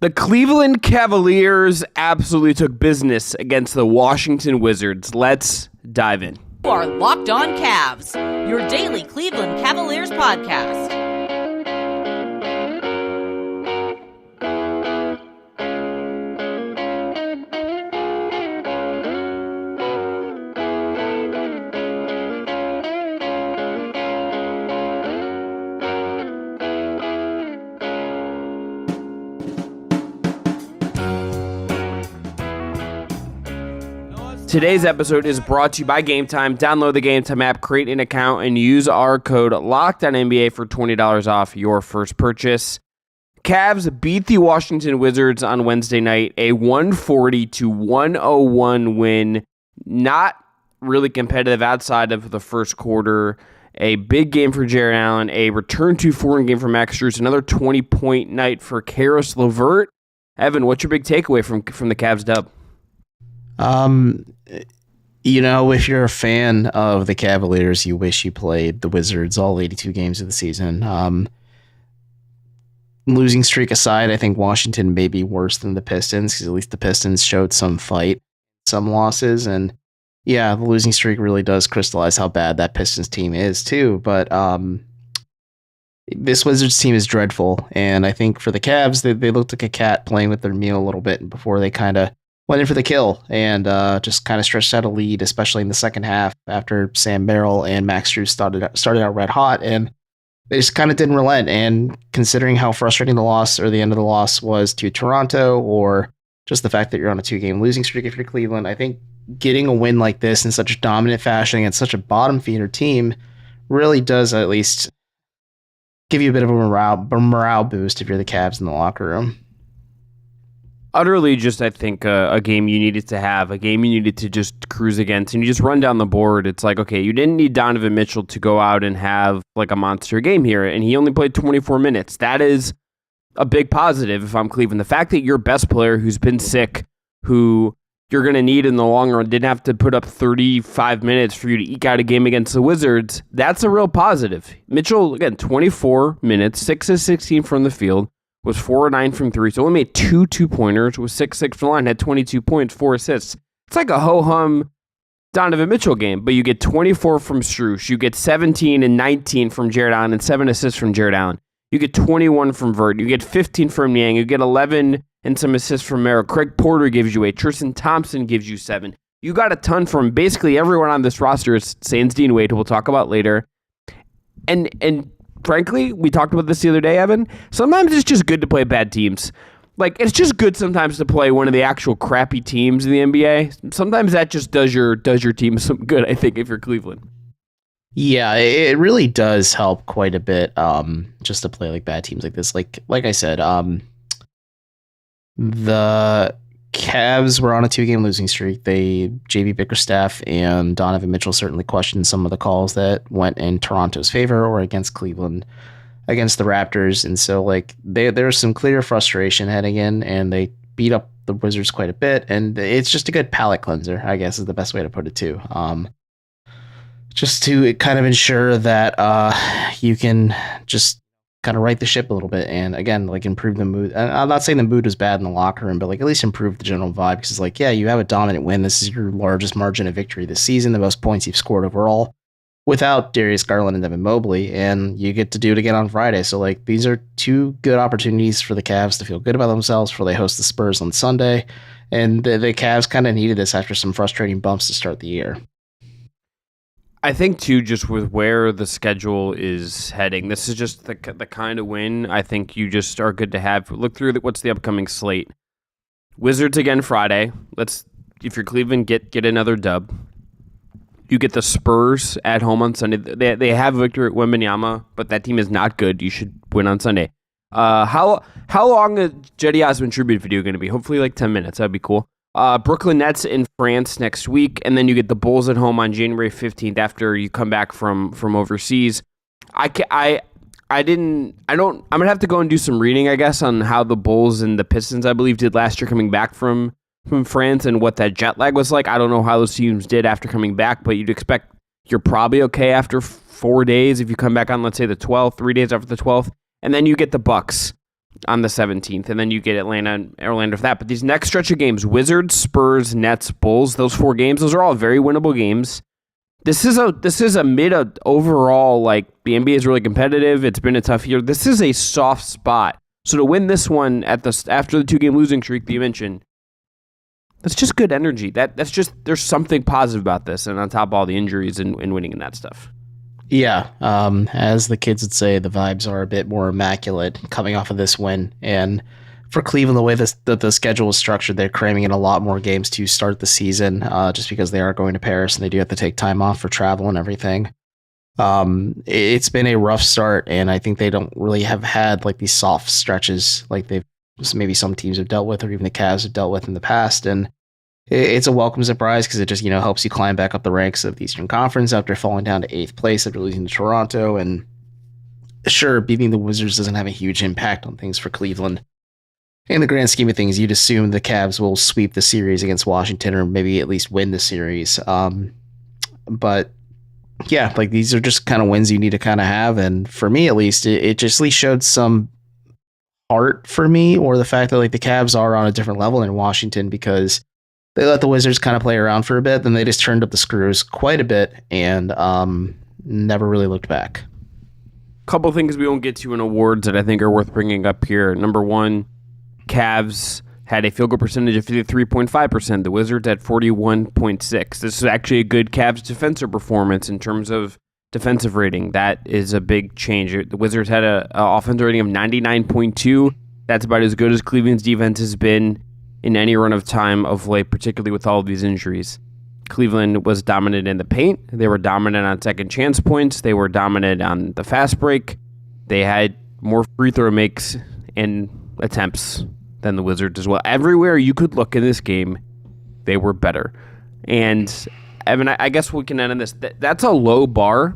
The Cleveland Cavaliers absolutely took business against the Washington Wizards. Let's dive in. You are Locked On Cavs, your daily Cleveland Cavaliers podcast. Today's episode is brought to you by Gametime. Download the Gametime app, create an account, and use our code LOCKEDONNBA for $20 off your first purchase. Cavs beat the Washington Wizards on Wednesday night, a 140-101 win. Not really competitive outside of the first quarter. A big game for Jarrett Allen, a return to form game for Max Strus, another 20-point night for Caris LeVert. Evan, what's your big takeaway from the Cavs dub? If you're a fan of the Cavaliers, you wish you played the Wizards all 82 games of the season. Losing streak aside, I think Washington may be worse than the Pistons, because at least the Pistons showed some fight, some losses, and yeah, the losing streak really does crystallize how bad that Pistons team is too. But this Wizards team is dreadful, and I think for the Cavs, they looked like a cat playing with their meal a little bit before they kind of went in for the kill and just kind of stretched out a lead, especially in the second half after Sam Merrill and Max Strus started out red hot, and they just kind of didn't relent. And considering how frustrating the loss or the end of the loss was to Toronto, or just the fact that you're on a 2-game losing streak if you're Cleveland, I think getting a win like this in such a dominant fashion against such a bottom feeder team really does at least give you a bit of a morale boost if you're the Cavs in the locker room. Utterly just, I think, a game you needed to have, a game you needed to just cruise against, and you just run down the board. It's like, okay, you didn't need Donovan Mitchell to go out and have like a monster game here, and he only played 24 minutes. That is a big positive if I'm Cleveland. The fact that your best player who's been sick, who you're going to need in the long run, didn't have to put up 35 minutes for you to eke out a game against the Wizards, that's a real positive. Mitchell, again, 24 minutes, 6 of 16 from the field, was 4 of 9 from 3, so only made 2 2-pointers, was 6-6 from the line, had 22 points, 4 assists. It's like a ho-hum Donovan Mitchell game, but you get 24 from Strus, you get 17 and 19 from Jarrett Allen, and 7 assists from Jarrett Allen. You get 21 from Vert, you get 15 from Niang, you get 11 and some assists from Merrill. Craig Porter gives you 8, Tristan Thompson gives you 7. You got a ton from basically everyone on this roster, sans Dean Wade, who we'll talk about later. And frankly, we talked about this the other day, Evan. Sometimes it's just good to play bad teams. Like, it's just good sometimes to play one of the actual crappy teams in the NBA. Sometimes that just does your team some good, I think, if you're Cleveland. Yeah, it really does help quite a bit just to play like bad teams like this. Like I said, the Cavs were on a 2-game losing streak. JB Bickerstaff and Donovan Mitchell certainly questioned some of the calls that went in Toronto's favor or against Cleveland, against the Raptors. And so like there was some clear frustration heading in, and they beat up the Wizards quite a bit. And it's just a good palate cleanser, I guess is the best way to put it too. Just to kind of ensure that you can just kind of right the ship a little bit, and again, like improve the mood. And I'm not saying the mood was bad in the locker room, but like at least improve the general vibe, because it's like, yeah, you have a dominant win. This is your largest margin of victory this season, the most points you've scored overall without Darius Garland and Devin Mobley, and you get to do it again on Friday. So like these are 2 good opportunities for the Cavs to feel good about themselves before they host the Spurs on Sunday, and the Cavs kind of needed this after some frustrating bumps to start the year. I think, too, just with where the schedule is heading, this is just the kind of win I think you just are good to have. Look through what's the upcoming slate. Wizards again Friday. If you're Cleveland, get another dub. You get the Spurs at home on Sunday. They have Victor Wembanyama, but that team is not good. You should win on Sunday. How long a Jetty Osmond tribute video going to be? Hopefully like 10 minutes. That'd be cool. Brooklyn Nets in France next week, and then you get the Bulls at home on January 15th after you come back from overseas. I'm gonna have to go and do some reading, I guess, on how the Bulls and the Pistons, I believe, did last year coming back from France and what that jet lag was like. I don't know how those teams did after coming back, but you'd expect you're probably okay after 4 days if you come back on, let's say, the 12th, 3 days after the 12th, and then you get the Bucks on the 17th, and then you get Atlanta and Orlando for that. But these next stretch of games, Wizards, Spurs, Nets, Bulls, those 4 games, those are all very winnable games. This is a mid overall, like, the NBA is really competitive. It's been a tough year. This is a soft spot. So to win this one after the 2-game losing streak that you mentioned, that's just good energy. That's just, there's something positive about this, and on top of all the injuries and winning and that stuff. Yeah, as the kids would say, the vibes are a bit more immaculate coming off of this win. And for Cleveland, the way the schedule is structured, they're cramming in a lot more games to start the season, just because they are going to Paris and they do have to take time off for travel and everything. It's been a rough start, and I think they don't really have had like these soft stretches like maybe some teams have dealt with, or even the Cavs have dealt with in the past. And it's a welcome surprise because it just, helps you climb back up the ranks of the Eastern Conference after falling down to 8th place after losing to Toronto. And sure, beating the Wizards doesn't have a huge impact on things for Cleveland. In the grand scheme of things, you'd assume the Cavs will sweep the series against Washington, or maybe at least win the series. But yeah, like, these are just kind of wins you need to kind of have. And for me, at least, it just at least showed some heart for me, or the fact that like the Cavs are on a different level in Washington, because they let the Wizards kind of play around for a bit, then they just turned up the screws quite a bit and never really looked back. Couple things we won't get to in awards that I think are worth bringing up here. Number 1, Cavs had a field goal percentage of 53.5%. The Wizards at 41.6%. This is actually a good Cavs defensive performance in terms of defensive rating. That is a big change. The Wizards had an offensive rating of 99.2. That's about as good as Cleveland's defense has been in any run of time of late, particularly with all of these injuries. Cleveland was dominant in the paint. They were dominant on second chance points. They were dominant on the fast break. They had more free throw makes and attempts than the Wizards as well. Everywhere you could look in this game, they were better. And Evan, I guess we can end on this. That's a low bar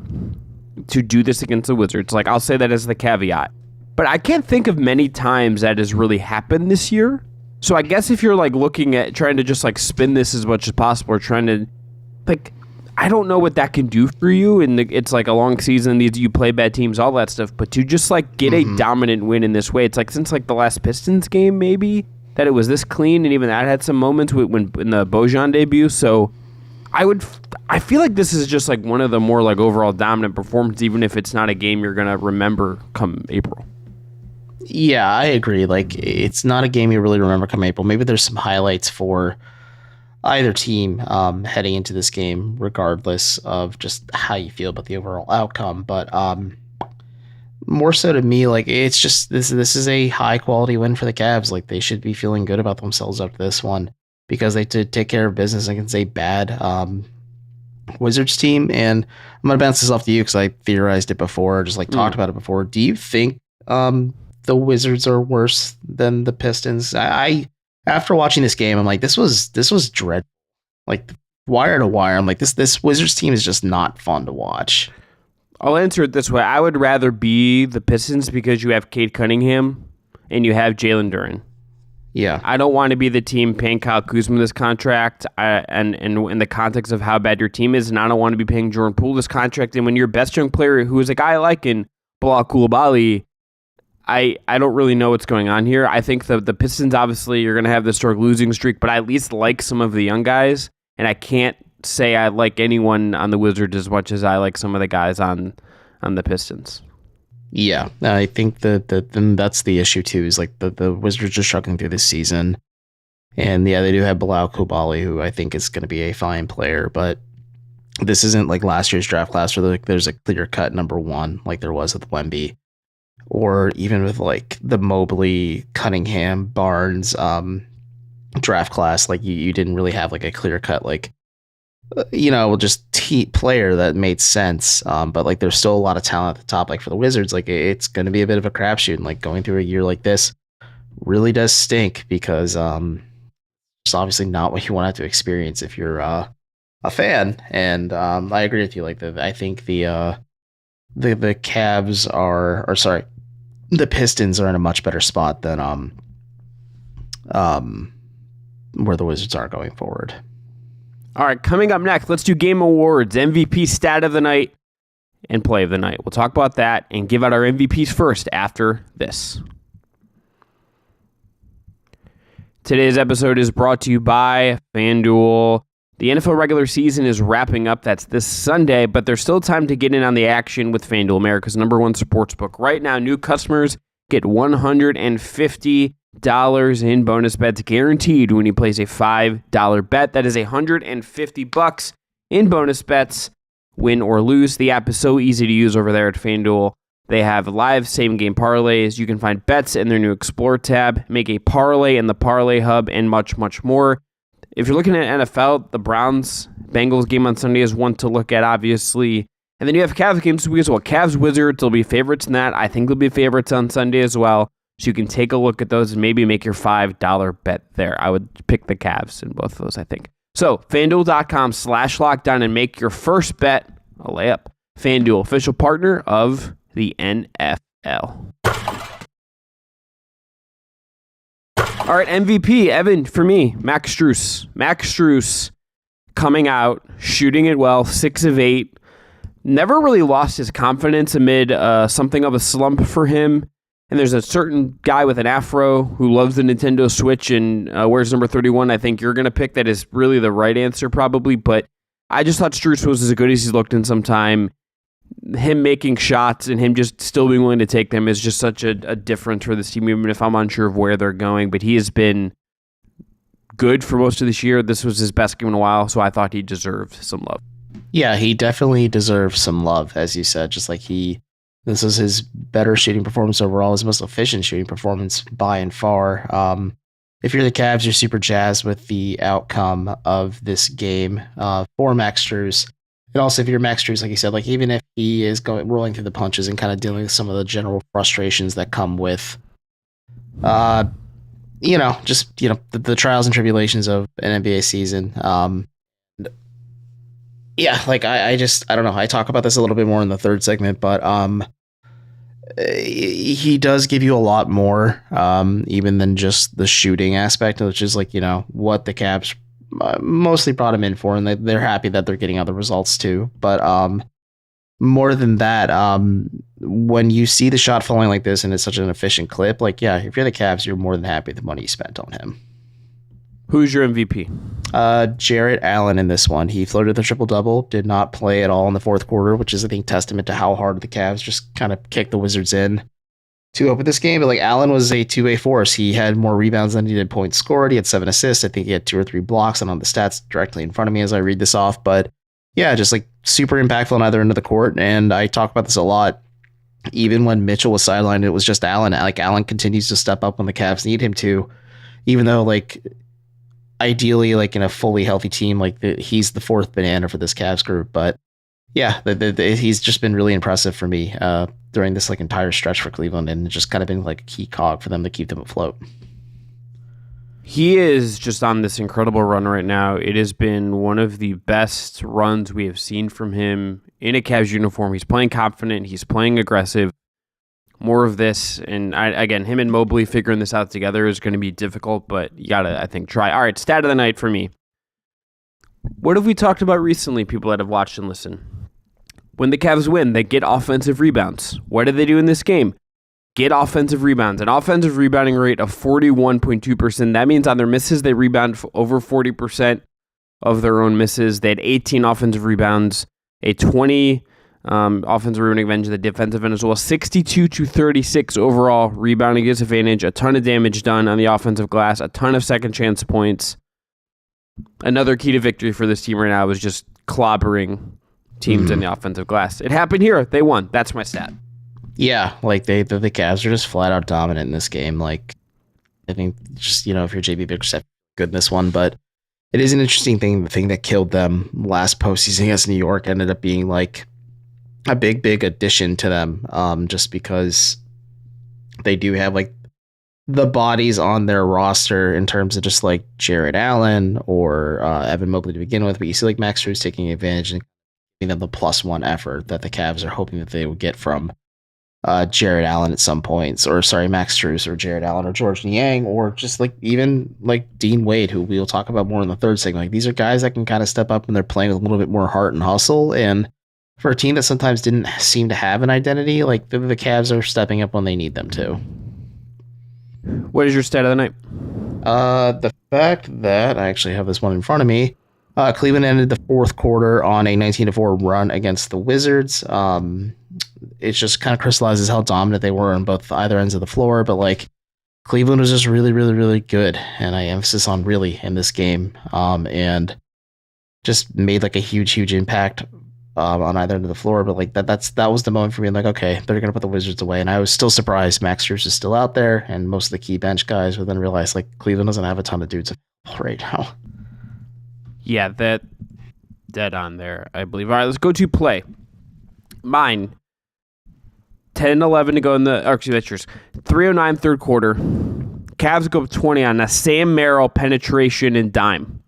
to do this against the Wizards. Like, I'll say that as the caveat. But I can't think of many times that has really happened this year. So I guess if you're like looking at trying to just like spin this as much as possible, or trying to, like, I don't know what that can do for you. And it's like a long season, you play bad teams, all that stuff. But to just like get a dominant win in this way, it's like since like the last Pistons game, maybe, that it was this clean, and even that had some moments when in the Bojan debut. So I feel like this is just like one of the more like overall dominant performances, even if it's not a game you're gonna remember come April. Yeah, I agree. Like, it's not a game you really remember come April. Maybe there's some highlights for either team heading into this game, regardless of just how you feel about the overall outcome. But more so to me, like, it's just this is a high quality win for the Cavs. Like, they should be feeling good about themselves after this one, because they did take care of business against a bad Wizards team. And I'm gonna bounce this off to you because I theorized it before, just like talked about it before. Do you think the Wizards are worse than the Pistons? I after watching this game, I'm like, this was dreadful. Like, wire to wire, I'm like, this Wizards team is just not fun to watch. I'll answer it this way. I would rather be the Pistons because you have Cade Cunningham and you have Jalen Duren. Yeah. I don't want to be the team paying Kyle Kuzma this contract, and in the context of how bad your team is, and I don't want to be paying Jordan Poole this contract. And when your best young player, who is a guy like in Bilal Coulibaly, I don't really know what's going on here. I think the Pistons, obviously, you're going to have this historic losing streak, but I at least like some of the young guys, and I can't say I like anyone on the Wizards as much as I like some of the guys on the Pistons. Yeah, I think that's the issue too, is like the Wizards are struggling through this season. And yeah, they do have Bilal Coulibaly, who I think is going to be a fine player, but this isn't like last year's draft class where there's a clear-cut number one like there was with Wemby. Or even with like the Mobley, Cunningham, Barnes draft class, like you didn't really have like a clear cut, like, just player that made sense. But like there's still a lot of talent at the top. Like for the Wizards, like it's going to be a bit of a crapshoot. And like going through a year like this really does stink, because it's obviously not what you want to have to experience if you're a fan. And I agree with you. Like I think the Cavs are, or sorry, the Pistons are in a much better spot than where the Wizards are going forward. All right, coming up next, let's do game awards, MVP stat of the night, and play of the night. We'll talk about that and give out our MVPs first after this. Today's episode is brought to you by FanDuel. The NFL regular season is wrapping up. That's this Sunday, but there's still time to get in on the action with FanDuel, America's #1 sportsbook. Right now, new customers get $150 in bonus bets guaranteed when you place a $5 bet. That is $150 in bonus bets, win or lose. The app is so easy to use over there at FanDuel. They have live same-game parlays. You can find bets in their new Explore tab, make a parlay in the Parlay Hub, and much, much more. If you're looking at NFL, the Browns-Bengals game on Sunday is one to look at, obviously. And then you have Cavs games this week as well. Cavs-Wizards will be favorites in that. I think they'll be favorites on Sunday as well. So you can take a look at those and maybe make your $5 bet there. I would pick the Cavs in both of those, I think. So, FanDuel.com/LockedOn and make your first bet a layup. FanDuel, official partner of the NFL. All right, MVP, Evan, for me, Max Strus. Max Strus coming out, shooting it well, 6 of 8. Never really lost his confidence amid something of a slump for him. And there's a certain guy with an afro who loves the Nintendo Switch and wears number 31. I think you're going to pick that is really the right answer probably. But I just thought Strus was as good as he's looked in some time. Him making shots and him just still being willing to take them is just such a difference for this team, even if I'm unsure of where they're going. But he has been good for most of this year. This was his best game in a while, so I thought he deserved some love. Yeah, he definitely deserves some love, as you said. Just like this was his better shooting performance overall, his most efficient shooting performance by and far. If you're the Cavs, you're super jazzed with the outcome of this game for Max Strus. And also, if you're Max Strus, like you said, like even if he is rolling through the punches and kind of dealing with some of the general frustrations that come with, the trials and tribulations of an NBA season. Yeah, like I don't know. I talk about this a little bit more in the third segment, but he does give you a lot more, even than just the shooting aspect, which is like, what the Cavs mostly brought him in for, and they're happy that they're getting other results too. But more than that, when you see the shot falling like this and it's such an efficient clip, like, yeah, if you're the Cavs, you're more than happy with the money you spent on him. Who's your MVP? Jarrett Allen in this one. He floated the triple-double, did not play at all in the fourth quarter, which is, I think, testament to how hard the Cavs just kind of kicked the Wizards in to open this game. But like, Allen was a two-way force. He had more rebounds than he did points scored. He had 7 assists. I think he had 2 or 3 blocks, and on the stats directly in front of me as I read this off. But yeah, just like super impactful on either end of the court. And I talk about this a lot. Even when Mitchell was sidelined, it was just Allen. Like, Allen continues to step up when the Cavs need him to, even though like ideally, like in a fully healthy team, like he's the fourth banana for this Cavs group. But yeah, he's just been really impressive for me during this like entire stretch for Cleveland, and just kind of been like a key cog for them to keep them afloat. He is just on this incredible run right now. It has been one of the best runs we have seen from him in a Cavs uniform. He's playing confident. He's playing aggressive. More of this, and again, him and Mobley figuring this out together is going to be difficult, but you got to, I think, try. All right, stat of the night for me. What have we talked about recently, people that have watched and listened? When the Cavs win, they get offensive rebounds. What did they do in this game? Get offensive rebounds. An offensive rebounding rate of 41.2%. That means on their misses, they rebound over 40% of their own misses. They had 18 offensive rebounds, a 20 offensive rebounding advantage, the defensive end as well. 62-36 overall rebounding disadvantage. A ton of damage done on the offensive glass. A ton of second chance points. Another key to victory for this team right now is just clobbering teams in the offensive glass. It happened here. They won. That's my stat. Yeah, like the Cavs are just flat out dominant in this game. Like, I think just, if you're JB Bickerstaff, good in this one, but it is an interesting thing. The thing that killed them last postseason against New York ended up being like a big addition to them, just because they do have like the bodies on their roster in terms of just like Jarrett Allen or Evan Mobley to begin with, but you see like Max Strus taking advantage and giving them the +1 effort that the Cavs are hoping that they would get from Jarrett Allen at some points, or Max Strus or Jarrett Allen or George Niang, or just like even like Dean Wade, who we'll talk about more in the third segment. Like, these are guys that can kind of step up and they're playing with a little bit more heart and hustle, and for a team that sometimes didn't seem to have an identity, like the Cavs are stepping up when they need them to. What is your stat of the night? The fact that I actually have this one in front of me. Cleveland ended the fourth quarter on a 19-4 run against the Wizards. It just kind of crystallizes how dominant they were on both either ends of the floor, but like Cleveland was just really, really, really good, and I emphasis on really in this game, and just made like a huge impact on either end of the floor. But like that was the moment for me. I'm like, okay, they're gonna put the Wizards away, and I was still surprised Max Strus is still out there, and most of the key bench guys. But then realized like Cleveland doesn't have a ton of dudes right now. Yeah, that dead on there, I believe. All right, let's go to play. Mine. 10-11 to go in the... Actually, that's yours. 3:09 third quarter. Cavs go up 20 on a Sam Merrill penetration and dime.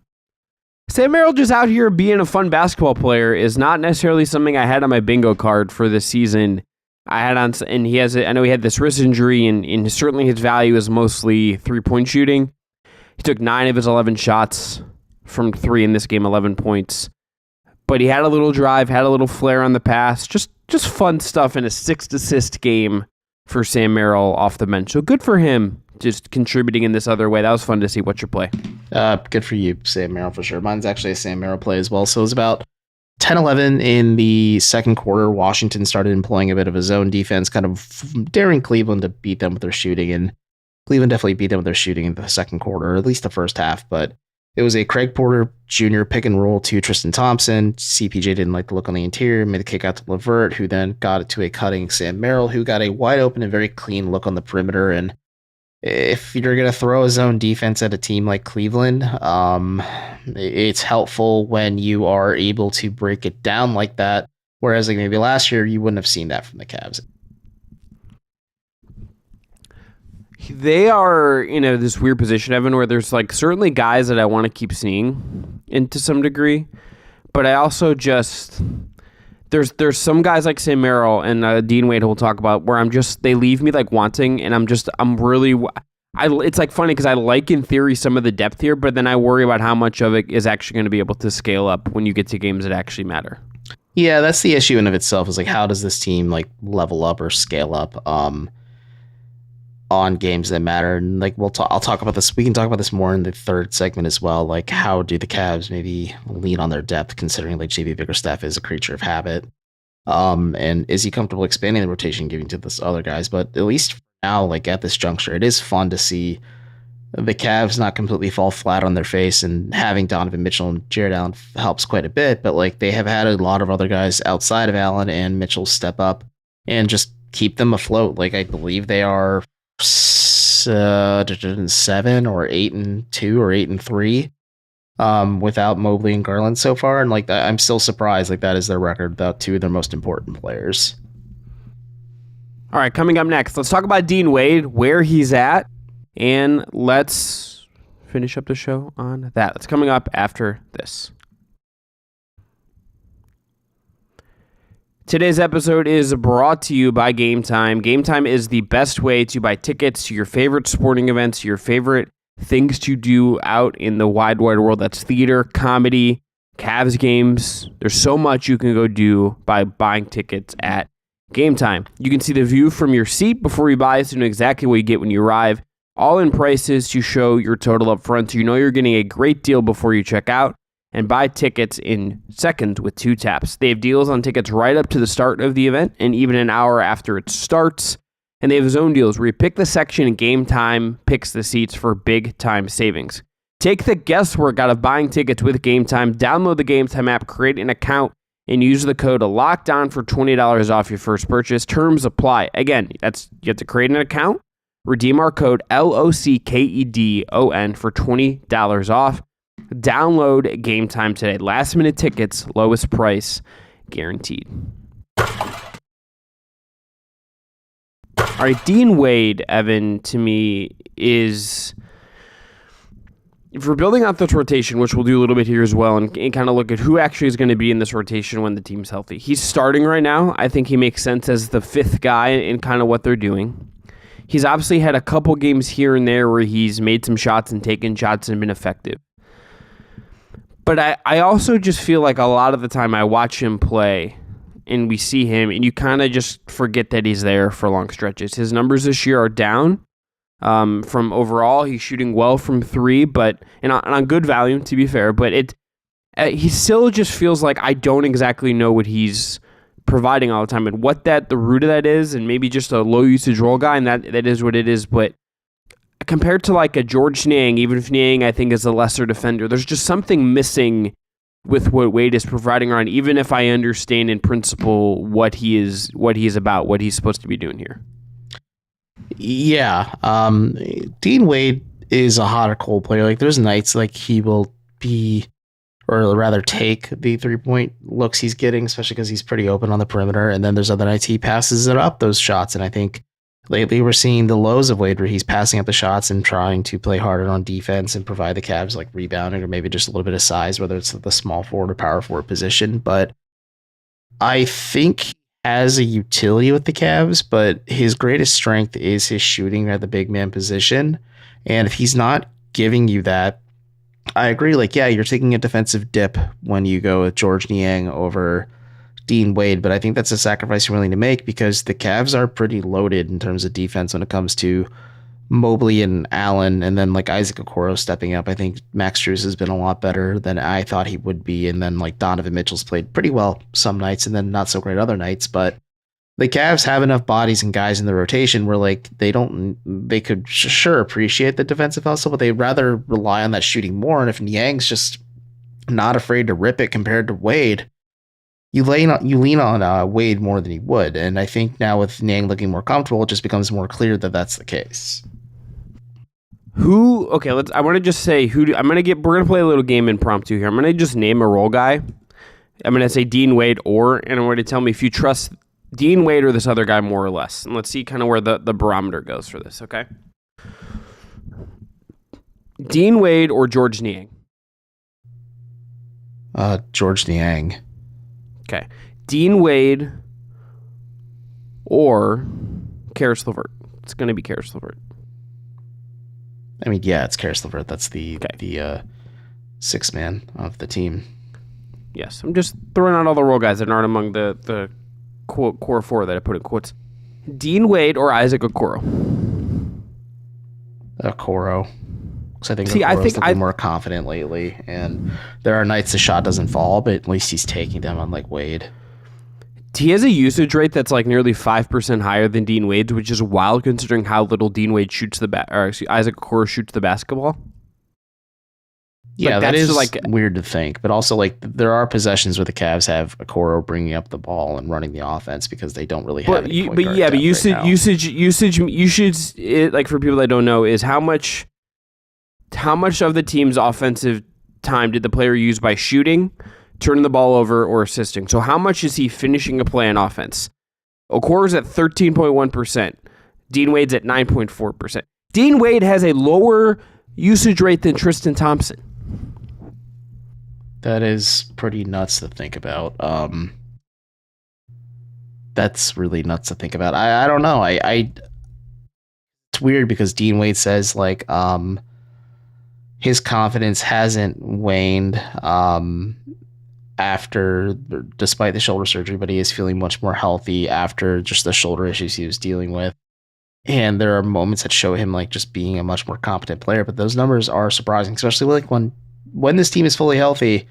Sam Merrill just out here being a fun basketball player is not necessarily something I had on my bingo card for this season. I know he had this wrist injury, and certainly his value is mostly three-point shooting. He took 9 of his 11 shots from 3 in this game, 11 points. But he had a little drive, had a little flair on the pass. Just fun stuff in a 6-assist game for Sam Merrill off the bench. So good for him, just contributing in this other way. That was fun to see. What's your play? Good for you, Sam Merrill, for sure. Mine's actually a Sam Merrill play as well. So it was about 10-11 in the second quarter. Washington started employing a bit of a zone defense, kind of daring Cleveland to beat them with their shooting. And Cleveland definitely beat them with their shooting in the second quarter, or at least the first half. But it was a Craig Porter Jr. pick and roll to Tristan Thompson. CPJ didn't like the look on the interior, made the kick out to LeVert, who then got it to a cutting Sam Merrill, who got a wide open and very clean look on the perimeter. And if you're going to throw a zone defense at a team like Cleveland, it's helpful when you are able to break it down like that. Whereas like maybe last year, you wouldn't have seen that from the Cavs. They are in this weird position, Evan, where there's like certainly guys that I want to keep seeing to some degree, but I also just there's some guys like Sam Merrill and Dean Wade who we'll talk about where they leave me like wanting, and it's like funny because I like in theory some of the depth here, but then I worry about how much of it is actually going to be able to scale up when you get to games that actually matter. Yeah, that's the issue in of itself, is like how does this team like level up or scale up on games that matter. And like I'll talk about this. We can talk about this more in the third segment as well. Like how do the Cavs maybe lean on their depth, considering like JB Bickerstaff is a creature of habit. And is he comfortable expanding the rotation, giving to this other guys? But at least now, like at this juncture, it is fun to see the Cavs not completely fall flat on their face, and having Donovan Mitchell and Jarrett Allen helps quite a bit. But like they have had a lot of other guys outside of Allen and Mitchell step up and just keep them afloat. Like I believe they are 7 or 8-2 or 8-3 without Mobley and Garland so far, and like I'm still surprised like that is their record without 2 of their most important players. All right, coming up next, let's talk about Dean Wade, where he's at, and let's finish up the show on that. That's coming up after this. Today's episode is brought to you by Gametime. Gametime is the best way to buy tickets to your favorite sporting events, your favorite things to do out in the wide world. That's theater, comedy, Cavs games. There's so much you can go do by buying tickets at Gametime. You can see the view from your seat before you buy, so you know exactly what you get when you arrive. All in prices to show your total up front, so you know you're getting a great deal before you check out. And buy tickets in seconds with 2 taps. They have deals on tickets right up to the start of the event and even an hour after it starts. And they have zone deals where you pick the section and Gametime picks the seats for big time savings. Take the guesswork out of buying tickets with Gametime. Download the Gametime app, create an account, and use the code LOCKEDON for $20 off your first purchase. Terms apply. Again, you have to create an account, redeem our code LOCKEDON for $20 off. Download Gametime today. Last minute tickets, lowest price guaranteed. All right, Dean Wade, Evan, to me is, if we're building out this rotation, which we'll do a little bit here as well, and kind of look at who actually is going to be in this rotation when the team's healthy. He's starting right now. I think he makes sense as the 5th guy in kind of what they're doing. He's obviously had a couple games here and there where he's made some shots and taken shots and been effective. But I also just feel like a lot of the time I watch him play and we see him and you kind of just forget that he's there for long stretches. His numbers this year are down. from overall. He's shooting well from three, but and on good value, to be fair. But he still just feels like I don't exactly know what he's providing all the time, and what the root of that is, and maybe just a low usage role guy, and that is what it is. But compared to like a George Niang, even if Niang I think is a lesser defender, there's just something missing with what Wade is providing around, even if I understand in principle what he is about, what he's supposed to be doing here. Yeah. Dean Wade is a hot or cold player. Like there's nights like he will be, or rather take the 3-point looks he's getting, especially because he's pretty open on the perimeter. And then there's other nights he passes it up those shots. And I think lately we're seeing the lows of Wade where he's passing up the shots and trying to play harder on defense and provide the Cavs like rebounding or maybe just a little bit of size, whether it's the small forward or power forward position. But I think he has a utility with the Cavs, but his greatest strength is his shooting at the big man position. And if he's not giving you that, I agree. Like, yeah, you're taking a defensive dip when you go with George Niang over Dean Wade, but I think that's a sacrifice you're willing to make because the Cavs are pretty loaded in terms of defense when it comes to Mobley and Allen, and then like Isaac Okoro stepping up. I think Max Strus has been a lot better than I thought he would be, and then like Donovan Mitchell's played pretty well some nights and then not so great other nights, but the Cavs have enough bodies and guys in the rotation where like they could sure appreciate the defensive hustle, but they'd rather rely on that shooting more. And if Niang's just not afraid to rip it compared to Wade, you lean on Wade more than he would. And I think now with Niang looking more comfortable, it just becomes more clear that that's the case. I want to just say we're going to play a little game impromptu here. I'm going to just name a role guy. I'm going to say Dean Wade and I'm going to tell me if you trust Dean Wade or this other guy more or less. And let's see kind of where the barometer goes for this, okay? Dean Wade or George Niang? George Niang. Okay. Dean Wade or Karis LeVert? It's going to be Karis LeVert. I mean, yeah, it's Karis LeVert. That's the sixth man of the team. Yes, I'm just throwing out all the role guys that aren't among the quote core four that I put in quotes. Dean Wade or Isaac Okoro? Okoro. Because I think Okoro's looking more confident lately, and there are nights the shot doesn't fall, but at least he's taking them unlike Wade. He has a usage rate that's like nearly 5% higher than Dean Wade's, which is wild considering how little Dean Wade shoots Isaac Okoro shoots the basketball. Yeah, that is like weird to think, but also like there are possessions where the Cavs have Okoro bringing up the ball and running the offense because they don't really have any point guard depth usage like for people that don't know is how much of the team's offensive time did the player use by shooting, turning the ball over, or assisting? So how much is he finishing a play on offense? Okoro's at 13.1%. Dean Wade's at 9.4%. Dean Wade has a lower usage rate than Tristan Thompson. That is pretty nuts to think about. That's really nuts to think about. I don't know. It's weird because Dean Wade says like his confidence hasn't waned despite the shoulder surgery, but he is feeling much more healthy after just the shoulder issues he was dealing with. And there are moments that show him like just being a much more competent player, but those numbers are surprising, especially like when this team is fully healthy.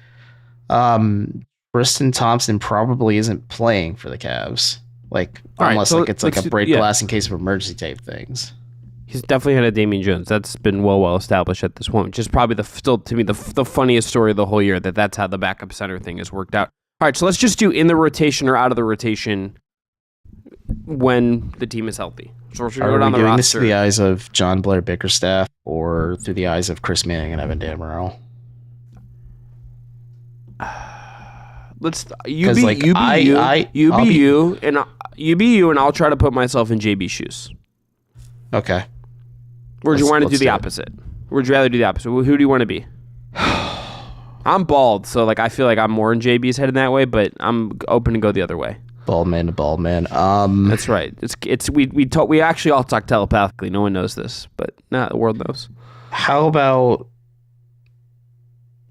Tristan Thompson probably isn't playing for the Cavs, unless it's like a break glass in case of emergency type things. He's definitely had a Damian Jones. That's been well established at this point, which is probably the funniest story of the whole year, that's how the backup center thing has worked out. All right, so let's just do in the rotation or out of the rotation when the team is healthy. So we're going to go down the roster. This through the eyes of John Blair Bickerstaff or through the eyes of Chris Manning and Evan Dammarell? You be you, and I'll try to put myself in JB's shoes. Okay. Or do you want to do the opposite? Or would you rather do the opposite? Who do you want to be? I'm bald, so I feel like I'm more in JB's head in that way, but I'm open to go the other way. Bald man to bald man. That's right. We actually all talk telepathically. No one knows this, but the world knows. How about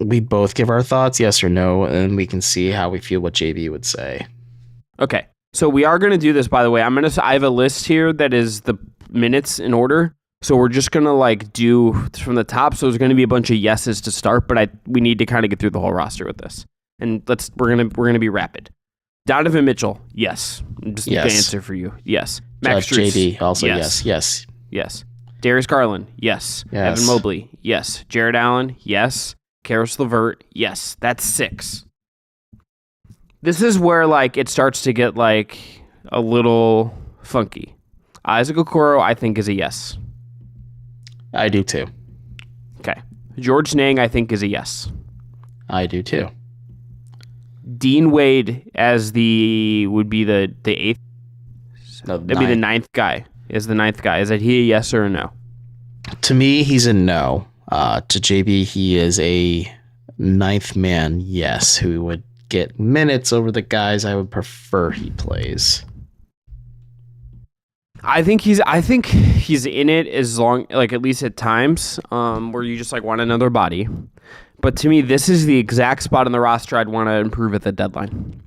we both give our thoughts, yes or no, and we can see how we feel what JB would say. Okay. So we are going to do this, by the way. I have a list here that is the minutes in order. So we're just going to like do from the top. So there's going to be a bunch of yeses to start, but we need to kind of get through the whole roster with this. And we're going to be rapid. Donovan Mitchell, yes. Just the answer for you. Yes. Max Strus, JD also yes. Darius Garland, yes. Evan Mobley, yes. Jarrett Allen, yes. Karis LeVert, yes. That's 6. This is where like it starts to get like a little funky. Isaac Okoro, I think, is a yes. I do too. Okay. George Niang, I think, is a yes. I do too. Dean Wade would be the 8th. No, that'd be the 9th guy. Is the 9th guy? Is that he a yes or a no? To me, he's a no. To JB, he is a 9th man, yes, who would get minutes over the guys I would prefer he plays. I think he's in it as long, like at least at times, where you just like want another body. But to me, this is the exact spot on the roster I'd want to improve at the deadline.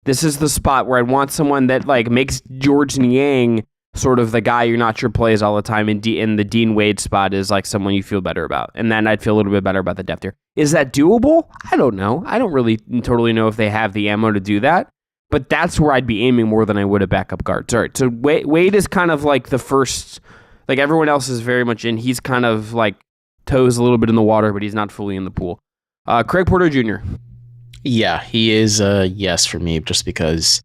This is the spot where I'd want someone that like makes George Niang sort of the guy you're not sure plays all the time, and the Dean Wade spot is like someone you feel better about. And then I'd feel a little bit better about the depth here. Is that doable? I don't know. I don't really totally know if they have the ammo to do that. But that's where I'd be aiming more than I would a backup guards. All right, so Wade is kind of like the first, like everyone else is very much in. He's kind of like toes a little bit in the water, but he's not fully in the pool. Craig Porter Jr. Yeah, he is a yes for me, just because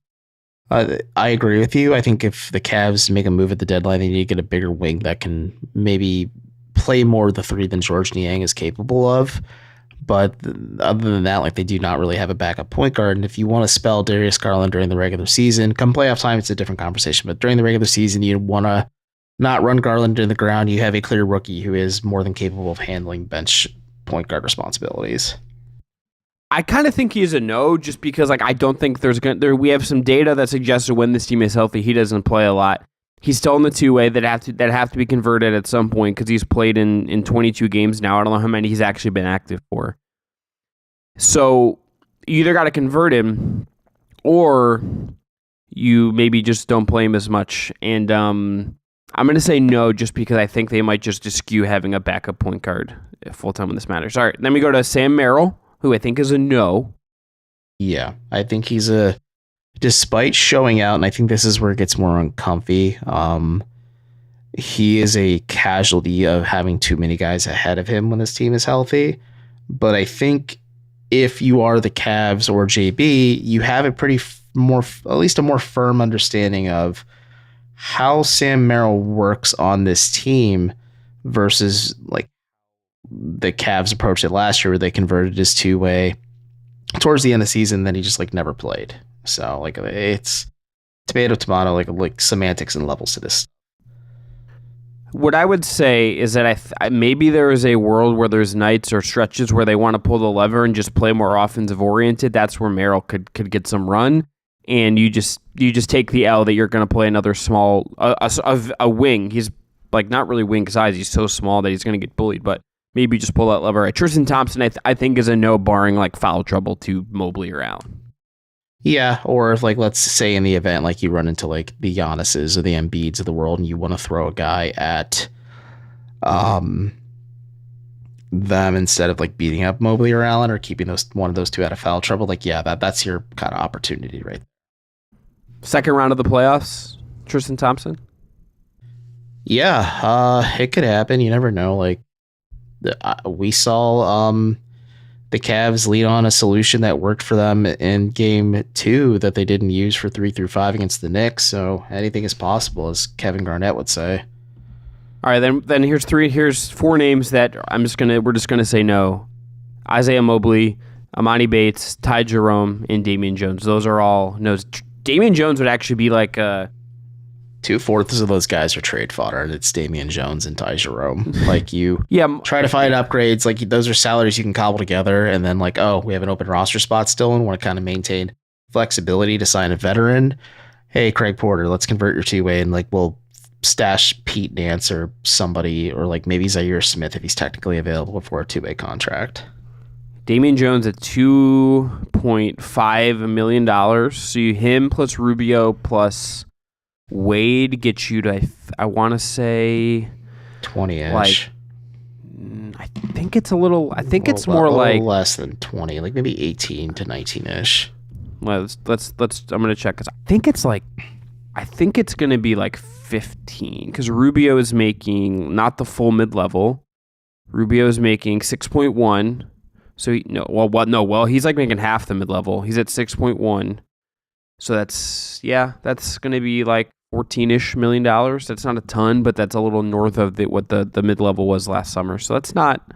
I agree with you. I think if the Cavs make a move at the deadline, they need to get a bigger wing that can maybe play more of the 3 than George Niang is capable of. But other than that, like they do not really have a backup point guard. And if you want to spell Darius Garland during the regular season, come playoff time, it's a different conversation. But during the regular season, you want to not run Garland into the ground. You have a clear rookie who is more than capable of handling bench point guard responsibilities. I kind of think he's a no, just because like I don't think we have some data that suggests that when this team is healthy, he doesn't play a lot. He's still in the 2-way that have to be converted at some point because he's played in 22 games now. I don't know how many he's actually been active for. So you either got to convert him or you maybe just don't play him as much. And I'm going to say no just because I think they might just eschew having a backup point guard full-time when this matters. All right, then we go to Sam Merrill, who I think is a no. Yeah, I think he's a... Despite showing out, and I think this is where it gets more uncomfy, he is a casualty of having too many guys ahead of him when this team is healthy. But I think if you are the Cavs or JB, you have a at least a more firm understanding of how Sam Merrill works on this team versus like the Cavs approached it last year where they converted his 2-way towards the end of the season, then he just like never played. So like it's tomato, like semantics and levels to this. What I would say is that maybe there is a world where there's nights or stretches where they want to pull the lever and just play more offensive oriented. That's where Merrill could get some run, and you just take the L that you're going to play another small a wing. He's like not really wing size. He's so small that he's going to get bullied, but maybe just pull that lever. Right. Tristan Thompson, I think, is a no, barring like foul trouble to Mobley or Allen. Yeah, or if like let's say in the event like you run into like the Giannis's or the Embiids of the world and you want to throw a guy at them instead of like beating up Mobley or Allen or keeping one of those two out of foul trouble, like yeah, that's your kind of opportunity right there. Second round of the playoffs, Tristan Thompson? Yeah, it could happen. You never know. Like we saw the Cavs lead on a solution that worked for them in game 2 that they didn't use for 3 through 5 against the Knicks. So anything is possible, as Kevin Garnett would say. All right, then here's 4 names that we're just gonna say no. Isaiah Mobley, Amani Bates, Ty Jerome, and Damian Jones. Those are all no's. Damian Jones would actually be like 2/4 of those guys are trade fodder, and it's Damian Jones and Ty Jerome. Like you try to find upgrades, like those are salaries you can cobble together, and then like, oh, we have an open roster spot still and want to kind of maintain flexibility to sign a veteran. Hey, Craig Porter, let's convert your 2-way and like we'll stash Pete Nance or somebody, or like maybe Zaire Smith if he's technically available for a 2-way contract. Damian Jones at $2.5 million. So him plus Rubio plus Wade gets you to, I want to say, 20-ish. Like, I think it's a little. I think it's more like less than 20, like maybe 18 to 19-ish. Well, let's. I'm gonna check because I think it's gonna be like 15 because Rubio is making not the full mid-level. Rubio is making 6.1. So he's like making half the mid-level. He's at 6.1. So that's gonna be like $14-ish million. That's not a ton, but that's a little north of what the mid-level was last summer. So that's not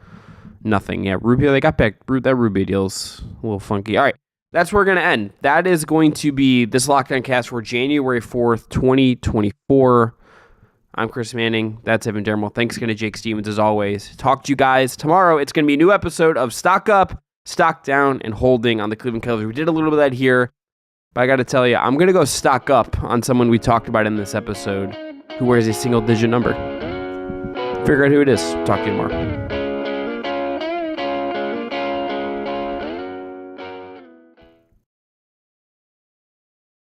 nothing. Yeah, Rubio, they got back. That Rubio deal's a little funky. All right, that's where we're going to end. That is going to be this Locked On Cast for January 4th, 2024. I'm Chris Manning. That's Evan Dammarell. Thanks again to Jake Stevens, as always. Talk to you guys tomorrow. It's going to be a new episode of Stock Up, Stock Down, and Holding on the Cleveland Cavaliers. We did a little bit of that here. But I got to tell you, I'm going to go stock up on someone we talked about in this episode who wears a single-digit number. Figure out who it is. Talk to you tomorrow.